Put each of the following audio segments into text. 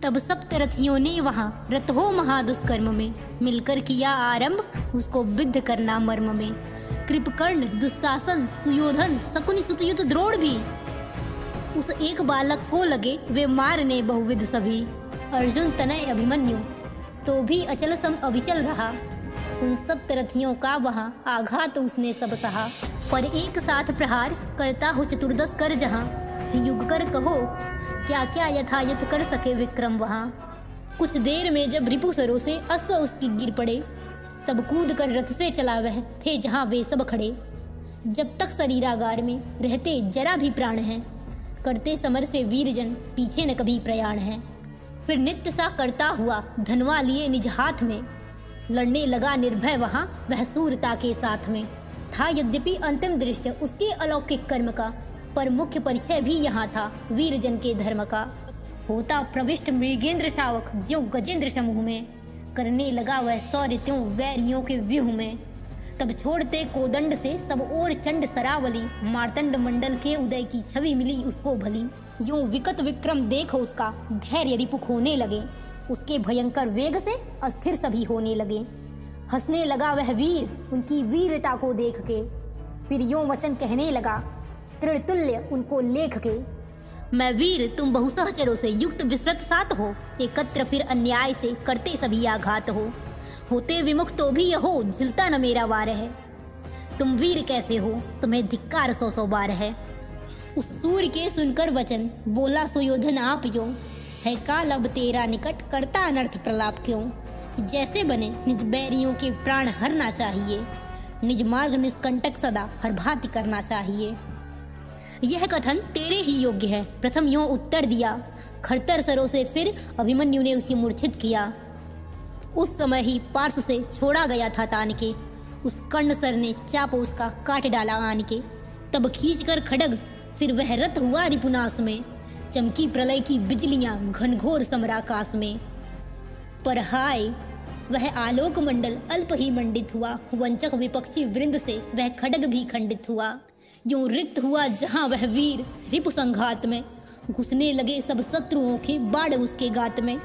तब सप्तरथियों ने वहाँ रत हो महादुष्कर्म में मिलकर किया आरंभ उसको विद्ध करना मर्म में। कृपकर्ण, दुशासन, सुयोधन, शकुनि, सुतयुत, द्रोण भी उस एक बालक को लगे वे मारने बहुविध सभी। अर्जुन तनय अभिमन्यु तो भी अचल सम अविचल रहा, उन सप्तरथियों का वहाँ आघात उसने सब सहा। पर एक साथ प्रहार करता हो चतुर्दश कर जहाँ, युग कर कहो क्या क्या यथायथ कर सके विक्रम वहाँ। कुछ देर में जब रिपु सरों से अश्व उसकी गिर पड़े, तब कूद कर रथ से चला वह थे जहाँ वे सब खड़े। जब तक शरीरागार में रहते जरा भी प्राण हैं, करते समर से वीरजन पीछे न कभी प्रयाण है। फिर नित्य सा करता हुआ धनवा लिए निज हाथ में, लड़ने लगा निर्भय वहाँ वह सूरता के साथ में। था यद्यपि अंतिम दृश्य उसके अलौकिक कर्म का, पर मुख्य परिचय भी यहाँ था वीरजन के धर्म का। होता प्रविष्ट मृगेंद्र शावक ज्यों गजेंद्र समूह में, करने लगा वह शौर्य त्यों वैरियों के व्यूह में। तब छोड़ते कोदंड से सब ओर चंड सरावली, मार्तंड मंडल के उदय की छवि मिली उसको भली। यूं विकट विक्रम देखो उसका धैर्य रिपु खोने लगे, उसके भयंकर वेग से अस्थिर सभी होने लगे। हंसने लगा वह वीर उनकी वीरता को देख के, फिर यूं वचन कहने लगा तृणतुल्य उनको लेख के। मैं वीर तुम बहु सहचरों से युक्त विस्तृत सात हो, एकत्र फिर अन्याय से करते सभी आघात हो। होते विमुख तो भी यहो झिलता न मेरा वार है, तुम वीर कैसे हो तुम्हें धिक्कार सौ सौ बार है। उस सूर्य के सुनकर वचन बोला सुयोधन आप यों, है काल अब तेरा निकट करता अनर्थ प्रलाप क्यों। जैसे बने निज बैरियों के प्राण हरना चाहिए, निज मार्ग निष्कंटक सदा हर भांति करना चाहिए। यह कथन तेरे ही योग्य है, प्रथम यों उत्तर दिया खरतर सरों से, फिर अभिमन्यु ने उसे मूर्छित किया। उस समय ही पार्श्व से छोड़ा गया था तान के, उस कर्ण सर ने चाप उसका काट डाला आन के। तब खींच कर खड्ग फिर वह रथ हुआ रिपुनाश में, चमकी प्रलय की बिजलियां घनघोर समराकाश में। पर हाय वह आलोक मंडल अल्प ही मंडित हुआ, वंचक विपक्षी वृंद से वह खड्ग भी खंडित हुआ। यूं रिक्त हुआ जहां वह वीर रिपु संघात में, घुसने लगे सब शत्रुओं के बाढ़ उसके गात में।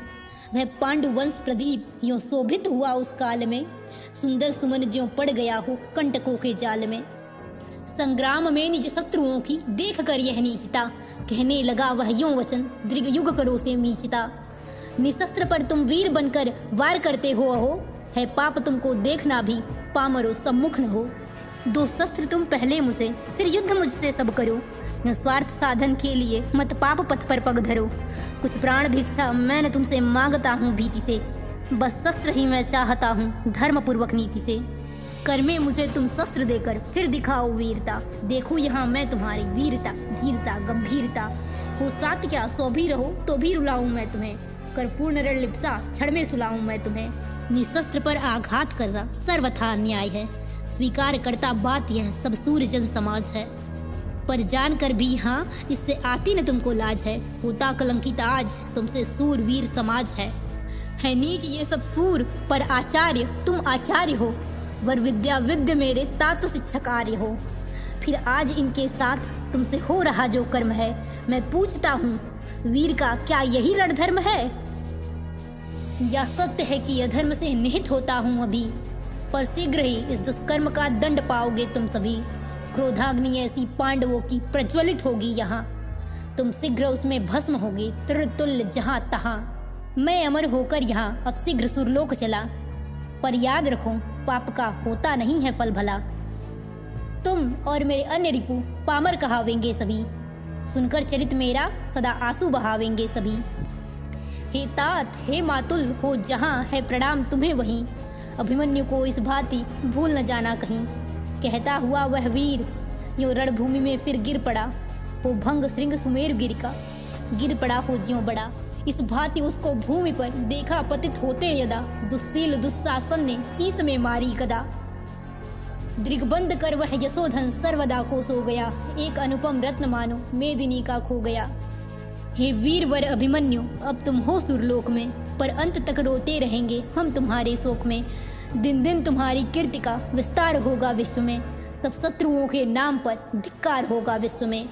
वह पांडु वंश प्रदीप यूं शोभित हुआ उस काल में, सुंदर सुमन ज्यों पड़ गया हो कंटकों के जाल में। संग्राम में निज शत्रुओं की देख कर यह नीचता, कहने लगा वह यूं वचन दृग युग करो से मीचता। निशस्त्र पर तुम वीर बनकर वार करते हो अहो, है पाप तुमको देखना भी पामरो सम्मुख न हो। दो शस्त्र तुम पहले मुझे फिर युद्ध मुझसे सब करो, स्वार्थ साधन के लिए मत पाप पथ पर पग धरो। कुछ प्राण भिक्षा मैं न तुमसे मांगता हूँ भीति से, बस शस्त्र ही मैं चाहता हूँ धर्म पूर्वक नीति से। कर में मुझे तुम शस्त्र देकर फिर दिखाओ वीरता, देखो यहाँ मैं तुम्हारी वीरता धीरता गंभीरता। हो साथ क्या 100 भी रहो तो भी रुलाऊं मैं तुम्हें, कर पूर्ण रण लिप्सा क्षण में सुलाऊं मैं तुम्हें। निशस्त्र पर आघात करना सर्वथा अन्याय है, स्वीकार करता बात यह सब सूरजन समाज है। पर जानकर भी हाँ इससे आती न तुमको लाज है, होता कलंकित आज तुमसे सूरवीर समाज है। नीच ये सब सूर पर आचार्य तुम आचार्य हो, वर विद्या विद्य मेरे तात शिक्षक आर्य हो। फिर आज इनके साथ तुमसे हो रहा जो कर्म है, मैं पूछता हूँ वीर का क्या यही रणधर्म है। या सत्य है कि अधर्म से निहित होता हूँ अभी, पर शीघ्र ही इस दुष्कर्म का दंड पाओगे तुम सभी। क्रोधाग्नि ऐसी पांडवों की प्रज्वलित होगी यहाँ, तुम शीघ्र उसमें भस्म होगे तृणतुल्य जहाँ तहाँ। मैं अमर होकर यहाँ अब शीघ्र सुरलोक चला, पर याद रखो पाप का होता नहीं है फल भला। तुम और मेरे अन्य रिपु पामर कहावेंगे सभी, सुनकर चरित मेरा सदा आंसू बहावेंगे सभी। हे तात हे मातुल हो जहाँ है प्रणाम तुम्हें वहीं, अभिमन्यु को इस भांति भूल न जाना कहीं। कहता हुआ वह वीर यूं रणभूमि में फिर गिर पड़ा, हो भंग श्रृंग सुमेरु गिर का गिर पड़ा हो ज्यों बड़ा। इस भांति उसको भूमि पर देखा पतित होते यदा, दुस्सील दुस्शासन ने शीस में मारी गदा। दृग्बंध कर वह यशोधन सर्वदा को सो गया, एक अनुपम रत्न मानो मेदिनी का खो गया। हे वीरवर अभिमन्यु अब तुम हो सुरलोक में, पर अंत तक रोते रहेंगे हम तुम्हारे शोक में। दिन दिन तुम्हारी कीर्ति का विस्तार होगा विश्व में, तब शत्रुओं के नाम पर धिक्कार होगा विश्व में।